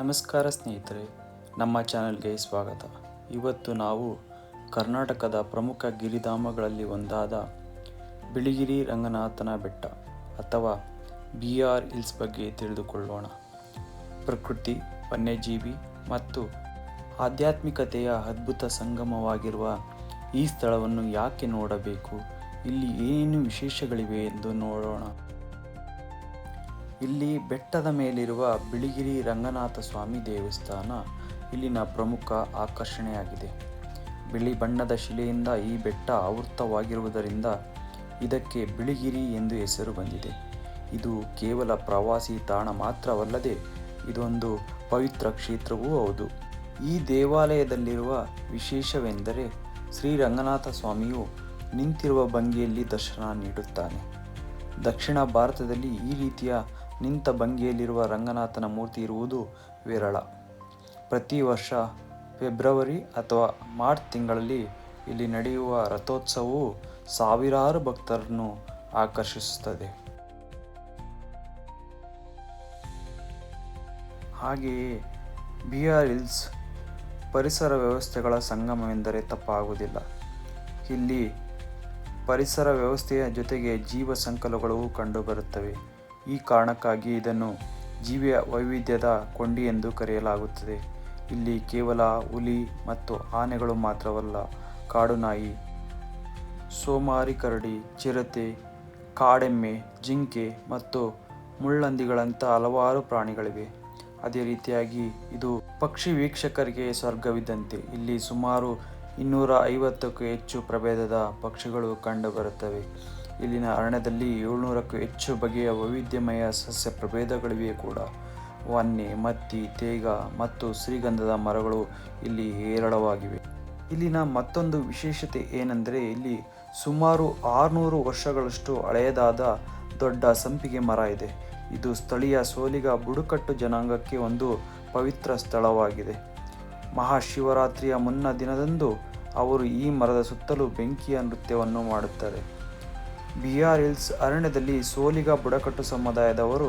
ನಮಸ್ಕಾರ ಸ್ನೇಹಿತರೆ, ನಮ್ಮ ಚಾನೆಲ್ಗೆ ಸ್ವಾಗತ. ಇವತ್ತು ನಾವು ಕರ್ನಾಟಕದ ಪ್ರಮುಖ ಗಿರಿಧಾಮಗಳಲ್ಲಿ ಒಂದಾದ ಬಿಳಿಗಿರಿ ರಂಗನಾಥನ ಬೆಟ್ಟ ಅಥವಾ BR ಹಿಲ್ಸ್ ಬಗ್ಗೆ ತಿಳಿದುಕೊಳ್ಳೋಣ. ಪ್ರಕೃತಿ, ವನ್ಯಜೀವಿ ಮತ್ತು ಆಧ್ಯಾತ್ಮಿಕತೆಯ ಅದ್ಭುತ ಸಂಗಮವಾಗಿರುವ ಈ ಸ್ಥಳವನ್ನು ಯಾಕೆ ನೋಡಬೇಕು, ಇಲ್ಲಿ ಏನೇನು ವಿಶೇಷಗಳಿವೆ ಎಂದು ನೋಡೋಣ. ಇಲ್ಲಿ ಬೆಟ್ಟದ ಮೇಲಿರುವ ಬಿಳಿಗಿರಿ ರಂಗನಾಥ ಸ್ವಾಮಿ ದೇವಸ್ಥಾನ ಇಲ್ಲಿನ ಪ್ರಮುಖ ಆಕರ್ಷಣೆಯಾಗಿದೆ. ಬಿಳಿ ಬಣ್ಣದ ಶಿಲೆಯಿಂದ ಈ ಬೆಟ್ಟ ಆವೃತವಾಗಿರುವುದರಿಂದ ಇದಕ್ಕೆ ಬಿಳಿಗಿರಿ ಎಂದು ಹೆಸರು ಬಂದಿದೆ. ಇದು ಕೇವಲ ಪ್ರವಾಸಿ ತಾಣ ಮಾತ್ರವಲ್ಲದೆ ಇದೊಂದು ಪವಿತ್ರ ಕ್ಷೇತ್ರವೂ ಹೌದು. ಈ ದೇವಾಲಯದಲ್ಲಿರುವ ವಿಶೇಷವೆಂದರೆ ಶ್ರೀ ರಂಗನಾಥ ಸ್ವಾಮಿಯು ನಿಂತಿರುವ ಭಂಗಿಯಲ್ಲಿ ದರ್ಶನ ನೀಡುತ್ತಾನೆ. ದಕ್ಷಿಣ ಭಾರತದಲ್ಲಿ ಈ ರೀತಿಯ ನಿಂತ ಭಂಗಿಯಲ್ಲಿರುವ ರಂಗನಾಥನ ಮೂರ್ತಿ ಇರುವುದು ವಿರಳ. ಪ್ರತಿ ವರ್ಷ ಫೆಬ್ರವರಿ ಅಥವಾ ಮಾರ್ಚ್ ತಿಂಗಳಲ್ಲಿ ಇಲ್ಲಿ ನಡೆಯುವ ರಥೋತ್ಸವವು ಸಾವಿರಾರು ಭಕ್ತರನ್ನು ಆಕರ್ಷಿಸುತ್ತದೆ. ಹಾಗೆಯೇ BR ಹಿಲ್ಸ್ ಪರಿಸರ ವ್ಯವಸ್ಥೆಗಳ ಸಂಗಮವೆಂದರೆ ತಪ್ಪಾಗುವುದಿಲ್ಲ. ಇಲ್ಲಿ ಪರಿಸರ ವ್ಯವಸ್ಥೆಯ ಜೊತೆಗೆ ಜೀವ ಸಂಕುಲಗಳು ಕಂಡುಬರುತ್ತವೆ. ಈ ಕಾರಣಕ್ಕಾಗಿ ಇದನ್ನು ಜೀವ ವೈವಿಧ್ಯದ ಕೊಂಡಿ ಎಂದು ಕರೆಯಲಾಗುತ್ತದೆ. ಇಲ್ಲಿ ಕೇವಲ ಹುಲಿ ಮತ್ತು ಆನೆಗಳು ಮಾತ್ರವಲ್ಲ, ಕಾಡು ನಾಯಿ, ಸೋಮಾರಿ ಕರಡಿ, ಚಿರತೆ, ಕಾಡೆಮ್ಮೆ, ಜಿಂಕೆ ಮತ್ತು ಮುಳ್ಳಂದಿಗಳಂಥ ಹಲವಾರು ಪ್ರಾಣಿಗಳಿವೆ. ಅದೇ ರೀತಿಯಾಗಿ ಇದು ಪಕ್ಷಿ ವೀಕ್ಷಕರಿಗೆ ಸ್ವರ್ಗವಿದ್ದಂತೆ. ಇಲ್ಲಿ ಸುಮಾರು 250ಕ್ಕೂ ಹೆಚ್ಚು ಪ್ರಭೇದದ ಪಕ್ಷಿಗಳು ಕಂಡುಬರುತ್ತವೆ. ಇಲ್ಲಿನ ಅರಣ್ಯದಲ್ಲಿ 700ಕ್ಕೂ ಹೆಚ್ಚು ಬಗೆಯ ವೈವಿಧ್ಯಮಯ ಸಸ್ಯ ಪ್ರಭೇದಗಳಿವೆ ಕೂಡ. ವನ್ನೆ, ಮತ್ತಿ, ತೇಗ ಮತ್ತು ಶ್ರೀಗಂಧದ ಮರಗಳು ಇಲ್ಲಿ ಹೇರಳವಾಗಿವೆ. ಇಲ್ಲಿನ ಮತ್ತೊಂದು ವಿಶೇಷತೆ ಏನೆಂದರೆ ಇಲ್ಲಿ ಸುಮಾರು 600 ವರ್ಷಗಳಷ್ಟು ಹಳೆಯದಾದ ದೊಡ್ಡ ಸಂಪಿಗೆ ಮರ ಇದೆ. ಇದು ಸ್ಥಳೀಯ ಸೋಲಿಗ ಬುಡಕಟ್ಟು ಜನಾಂಗಕ್ಕೆ ಒಂದು ಪವಿತ್ರ ಸ್ಥಳವಾಗಿದೆ. ಮಹಾಶಿವರಾತ್ರಿಯ ಮುನ್ನ ದಿನದಂದು ಅವರು ಈ ಮರದ ಸುತ್ತಲೂ ಬೆಂಕಿಯ ನೃತ್ಯವನ್ನು ಮಾಡುತ್ತಾರೆ. BR ಹಿಲ್ಸ್ ಅರಣ್ಯದಲ್ಲಿ ಸೋಲಿಗ ಬುಡಕಟ್ಟು ಸಮುದಾಯದವರು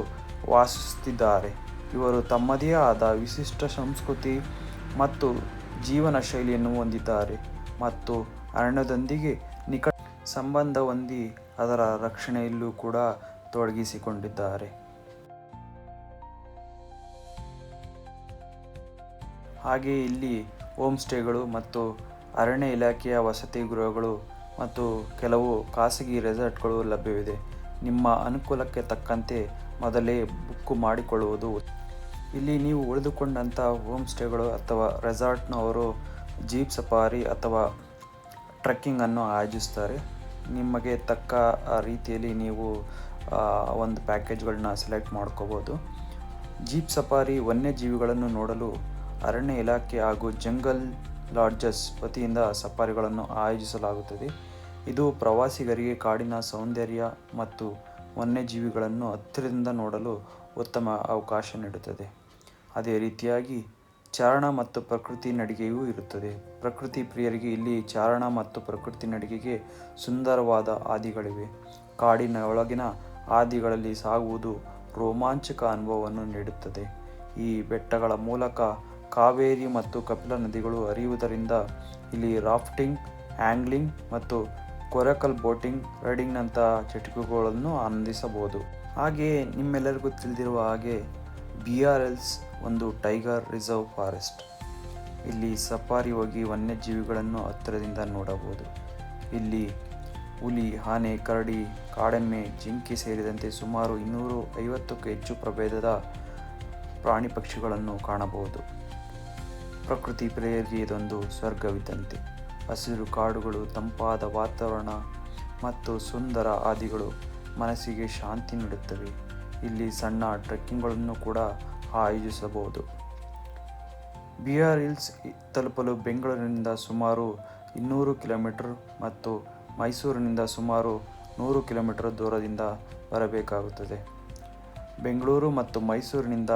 ವಾಸಿಸುತ್ತಿದ್ದಾರೆ. ಇವರು ತಮ್ಮದೇ ಆದ ವಿಶಿಷ್ಟ ಸಂಸ್ಕೃತಿ ಮತ್ತು ಜೀವನ ಶೈಲಿಯನ್ನು ಹೊಂದಿದ್ದಾರೆ ಮತ್ತು ಅರಣ್ಯದೊಂದಿಗೆ ನಿಕಟ ಸಂಬಂಧ ಹೊಂದಿ ಅದರ ರಕ್ಷಣೆಯಲ್ಲೂ ಕೂಡ ತೊಡಗಿಸಿಕೊಂಡಿದ್ದಾರೆ. ಹಾಗೆಯೇ ಇಲ್ಲಿ ಹೋಮ್ ಸ್ಟೇಗಳು ಮತ್ತು ಅರಣ್ಯ ಇಲಾಖೆಯ ವಸತಿ ಗೃಹಗಳು ಮತ್ತು ಕೆಲವು ಖಾಸಗಿ ರೆಸಾರ್ಟ್ಗಳು ಲಭ್ಯವಿದೆ. ನಿಮ್ಮ ಅನುಕೂಲಕ್ಕೆ ತಕ್ಕಂತೆ ಮೊದಲೇ ಬುಕ್ ಮಾಡಿಕೊಳ್ಳುವುದು. ಇಲ್ಲಿ ನೀವು ಉಳಿದುಕೊಂಡಂಥ ಹೋಮ್ ಸ್ಟೇಗಳು ಅಥವಾ ರೆಸಾರ್ಟ್ನವರು ಜೀಪ್ ಸಫಾರಿ ಅಥವಾ ಟ್ರೆಕ್ಕಿಂಗನ್ನು ಆಯೋಜಿಸ್ತಾರೆ. ನಿಮಗೆ ತಕ್ಕ ರೀತಿಯಲ್ಲಿ ನೀವು ಒಂದು ಪ್ಯಾಕೇಜ್ಗಳನ್ನ ಸೆಲೆಕ್ಟ್ ಮಾಡ್ಕೋಬೋದು. ಜೀಪ್ ಸಫಾರಿ ವನ್ಯಜೀವಿಗಳನ್ನು ನೋಡಲು ಅರಣ್ಯ ಇಲಾಖೆ ಹಾಗೂ ಜಂಗಲ್ ಲಾಡ್ಜಸ್ ವತಿಯಿಂದ ಸಫಾರಿಗಳನ್ನು ಆಯೋಜಿಸಲಾಗುತ್ತದೆ. ಇದು ಪ್ರವಾಸಿಗರಿಗೆ ಕಾಡಿನ ಸೌಂದರ್ಯ ಮತ್ತು ವನ್ಯಜೀವಿಗಳನ್ನು ಹತ್ತಿರದಿಂದ ನೋಡಲು ಉತ್ತಮ ಅವಕಾಶ ನೀಡುತ್ತದೆ. ಅದೇ ರೀತಿಯಾಗಿ ಚಾರಣ ಮತ್ತು ಪ್ರಕೃತಿ ನಡಿಗೆಯೂ ಇರುತ್ತದೆ. ಪ್ರಕೃತಿ ಪ್ರಿಯರಿಗೆ ಇಲ್ಲಿ ಚಾರಣ ಮತ್ತು ಪ್ರಕೃತಿ ನಡಿಗೆಗೆ ಸುಂದರವಾದ ಹಾದಿಗಳಿವೆ. ಕಾಡಿನ ಒಳಗಿನ ಹಾದಿಗಳಲ್ಲಿ ಸಾಗುವುದು ರೋಮಾಂಚಕ ಅನುಭವವನ್ನು ನೀಡುತ್ತದೆ. ಈ ಬೆಟ್ಟಗಳ ಮೂಲಕ ಕಾವೇರಿ ಮತ್ತು ಕಪಿಲಾ ನದಿಗಳು ಹರಿಯುವುದರಿಂದ ಇಲ್ಲಿ ರಾಫ್ಟಿಂಗ್, ಆ್ಯಂಗ್ಲಿಂಗ್ ಮತ್ತು ಕೊರಕಲ್ ಬೋಟಿಂಗ್, ರೈಡಿಂಗ್ನಂತಹ ಚಟುವಟಿಕೆಗಳನ್ನು ಆನಂದಿಸಬಹುದು. ಹಾಗೆಯೇ ನಿಮ್ಮೆಲ್ಲರಿಗೂ ತಿಳಿದಿರುವ ಹಾಗೆ BR ಹಿಲ್ಸ್ ಒಂದು ಟೈಗರ್ ರಿಸರ್ವ್ ಫಾರೆಸ್ಟ್. ಇಲ್ಲಿ ಸಫಾರಿ ಹೋಗಿ ವನ್ಯಜೀವಿಗಳನ್ನು ಹತ್ತಿರದಿಂದ ನೋಡಬಹುದು. ಇಲ್ಲಿ ಹುಲಿ, ಆನೆ, ಕರಡಿ, ಕಾಡೆಮ್ಮೆ, ಜಿಂಕೆ ಸೇರಿದಂತೆ ಸುಮಾರು 250ಕ್ಕೂ ಹೆಚ್ಚು ಪ್ರಭೇದದ ಪ್ರಾಣಿ ಪಕ್ಷಿಗಳನ್ನು ಕಾಣಬಹುದು. ಪ್ರಕೃತಿ ಪ್ರಿಯರಿಗೆ ಇದೊಂದು ಸ್ವರ್ಗವಿದ್ದಂತೆ. ಹಸಿರು ಕಾಡುಗಳು, ತಂಪಾದ ವಾತಾವರಣ ಮತ್ತು ಸುಂದರ ಹಾದಿಗಳು ಮನಸ್ಸಿಗೆ ಶಾಂತಿ ನೀಡುತ್ತವೆ. ಇಲ್ಲಿ ಸಣ್ಣ ಟ್ರೆಕ್ಕಿಂಗ್ಗಳನ್ನು ಕೂಡ ಆಯೋಜಿಸಬಹುದು. BR ಹಿಲ್ಸ್ ತಲುಪಲು ಬೆಂಗಳೂರಿನಿಂದ ಸುಮಾರು 200 ಕಿಲೋಮೀಟರ್ ಮತ್ತು ಮೈಸೂರಿನಿಂದ ಸುಮಾರು 100 ಕಿಲೋಮೀಟರ್ ದೂರದಿಂದ ಬರಬೇಕಾಗುತ್ತದೆ. ಬೆಂಗಳೂರು ಮತ್ತು ಮೈಸೂರಿನಿಂದ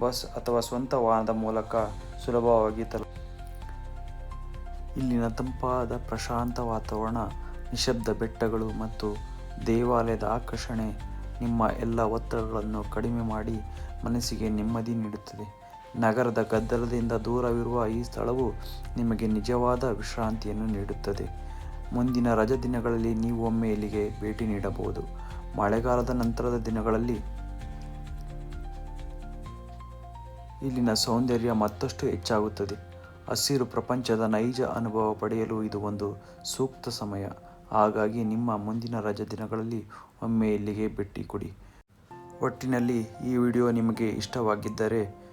ಬಸ್ ಅಥವಾ ಸ್ವಂತ ವಾಹನದ ಮೂಲಕ ಸುಲಭವಾಗಿ ಇಲ್ಲಿನ ತಂಪಾದ ಪ್ರಶಾಂತ ವಾತಾವರಣ, ನಿಶಬ್ದ ಬೆಟ್ಟಗಳು ಮತ್ತು ದೇವಾಲಯದ ಆಕರ್ಷಣೆ ನಿಮ್ಮ ಎಲ್ಲ ಒತ್ತಡಗಳನ್ನು ಕಡಿಮೆ ಮಾಡಿ ಮನಸ್ಸಿಗೆ ನೆಮ್ಮದಿ ನೀಡುತ್ತದೆ. ನಗರದ ಗದ್ದಲದಿಂದ ದೂರವಿರುವ ಈ ಸ್ಥಳವು ನಿಮಗೆ ನಿಜವಾದ ವಿಶ್ರಾಂತಿಯನ್ನು ನೀಡುತ್ತದೆ. ಮುಂದಿನ ರಜಾ ದಿನಗಳಲ್ಲಿ ನೀವು ಒಮ್ಮೆ ಇಲ್ಲಿಗೆ ಭೇಟಿ ನೀಡಬಹುದು. ಮಳೆಗಾಲದ ನಂತರದ ದಿನಗಳಲ್ಲಿ ಇಲ್ಲಿನ ಸೌಂದರ್ಯ ಮತ್ತಷ್ಟು ಹೆಚ್ಚಾಗುತ್ತದೆ. ಹಸಿರು ಪ್ರಪಂಚದ ನೈಜ ಅನುಭವ ಪಡೆಯಲು ಇದು ಒಂದು ಸೂಕ್ತ ಸಮಯ. ಹಾಗಾಗಿ ನಿಮ್ಮ ಮುಂದಿನ ರಜಾ ದಿನಗಳಲ್ಲಿ ಒಮ್ಮೆ ಇಲ್ಲಿಗೆ ಭೇಟಿ ಕೊಡಿ. ಒಟ್ಟಿನಲ್ಲಿ ಈ ವಿಡಿಯೋ ನಿಮಗೆ ಇಷ್ಟವಾಗಿದ್ದರೆ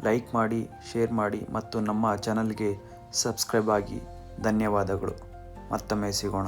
ಲೈಕ್ ಮಾಡಿ, ಶೇರ್ ಮಾಡಿ ಮತ್ತು ನಮ್ಮ ಚಾನಲ್ಗೆ ಸಬ್ಸ್ಕ್ರೈಬ್ ಆಗಿ. ಧನ್ಯವಾದಗಳು. ಮತ್ತೊಮ್ಮೆ ಸಿಗೋಣ.